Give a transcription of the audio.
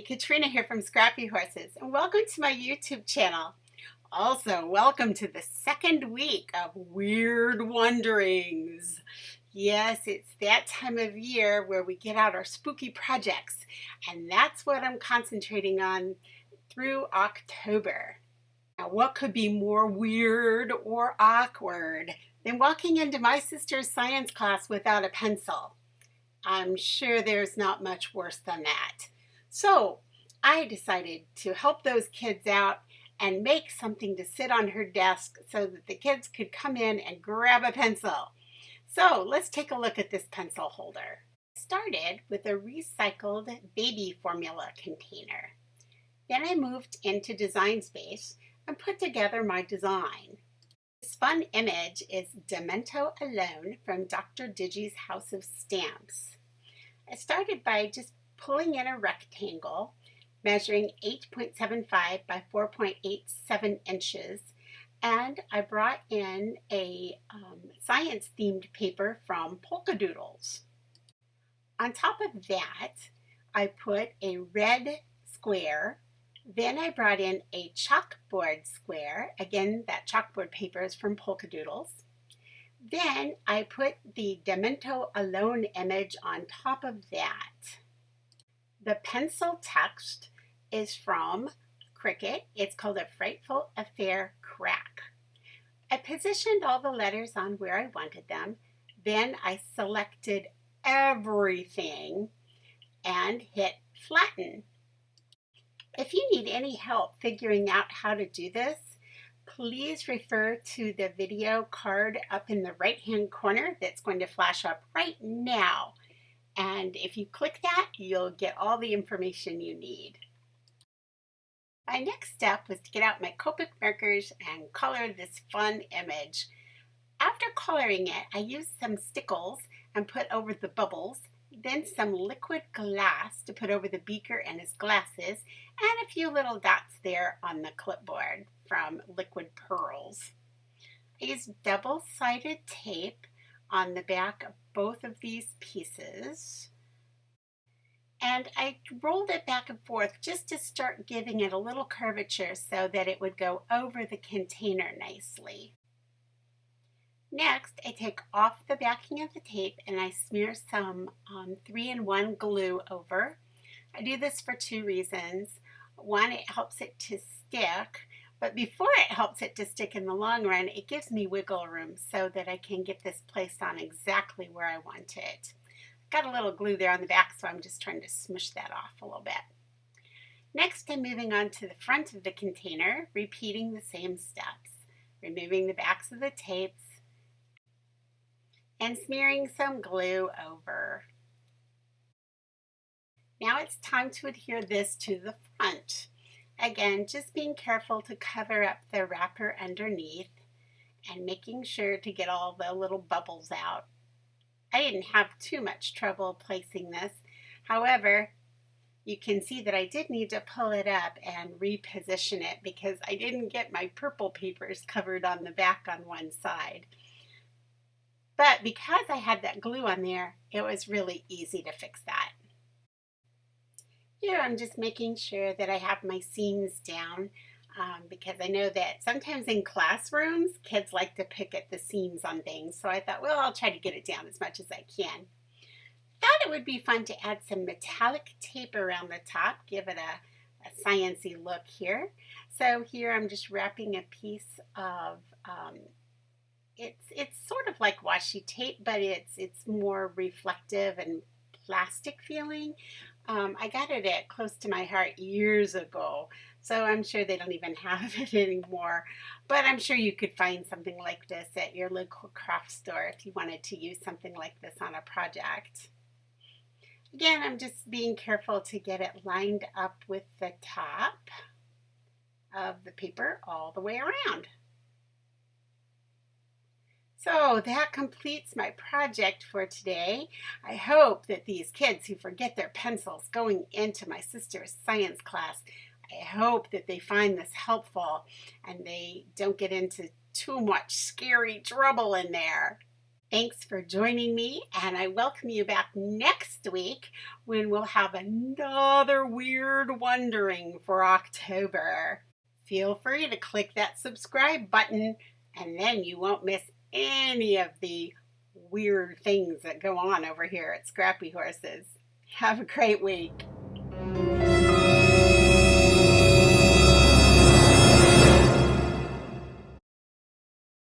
Katrina here from Scrappy Horses, and welcome to my YouTube channel. Also, welcome to the second week of Weird Wonderings. Yes, it's that time of year where we get out our spooky projects, and that's what I'm concentrating on through October. Now, what could be more weird or awkward than walking into my sister's science class without a pencil? I'm sure there's not much worse than that. So I decided to help those kids out and make something to sit on her desk so that the kids could come in and grab a pencil. So let's take a look at this pencil holder. I started with a recycled baby formula container. Then I moved into Design Space and put together my design. This fun image is Demento Alone from Dr. Digi's House of Stamps. I started by just pulling in a rectangle measuring 8.75 by 4.87 inches, and I brought in a science themed paper from Polka Doodles. On top of that, I put a red square. Then I brought in a chalkboard square. Again, that chalkboard paper is from Polka Doodles. Then I put the Demento Alone image on top of that. The pencil text is from Cricut. It's called A Frightful Affair Crack. I positioned all the letters on where I wanted them. Then I selected everything and hit flatten. If you need any help figuring out how to do this, please refer to the video card up in the right-hand corner that's going to flash up right now. And if you click that, you'll get all the information you need. My next step was to get out my Copic markers and color this fun image. After coloring it, I used some stickles and put over the bubbles, then some liquid glass to put over the beaker and his glasses, and a few little dots there on the clipboard from Liquid Pearls. I used double-sided tape on the back of both of these pieces, and I rolled it back and forth just to start giving it a little curvature so that it would go over the container nicely. Next, I take off the backing of the tape and I smear some 3-in-1 glue over. I do this for two reasons. One, it helps it to stick, but before it helps it to stick in the long run, it gives me wiggle room so that I can get this placed on exactly where I want it. Got a little glue there on the back, so I'm just trying to smush that off a little bit. Next, I'm moving on to the front of the container, repeating the same steps, removing the backs of the tapes, and smearing some glue over. Now it's time to adhere this to the front. Again, just being careful to cover up the wrapper underneath and making sure to get all the little bubbles out. I didn't have too much trouble placing this. However, you can see that I did need to pull it up and reposition it because I didn't get my purple papers covered on the back on one side. But because I had that glue on there, it was really easy to fix that. Here I'm just making sure that I have my seams down because I know that sometimes in classrooms, kids like to pick at the seams on things. So I thought, well, I'll try to get it down as much as I can. Thought it would be fun to add some metallic tape around the top, give it a science-y look here. So here I'm just wrapping a piece of it's sort of like washi tape, but it's more reflective and plastic feeling. I got it at Close to My Heart years ago, so I'm sure they don't even have it anymore. But I'm sure you could find something like this at your local craft store if you wanted to use something like this on a project. Again, I'm just being careful to get it lined up with the top of the paper all the way around. So that completes my project for today. I hope that these kids who forget their pencils going into my sister's science class, I hope that they find this helpful and they don't get into too much scary trouble in there. Thanks for joining me, and I welcome you back next week when we'll have another Weird Wondering for October. Feel free to click that subscribe button, and then you won't miss any of the weird things that go on over here at Scrappy Horses. Have a great week.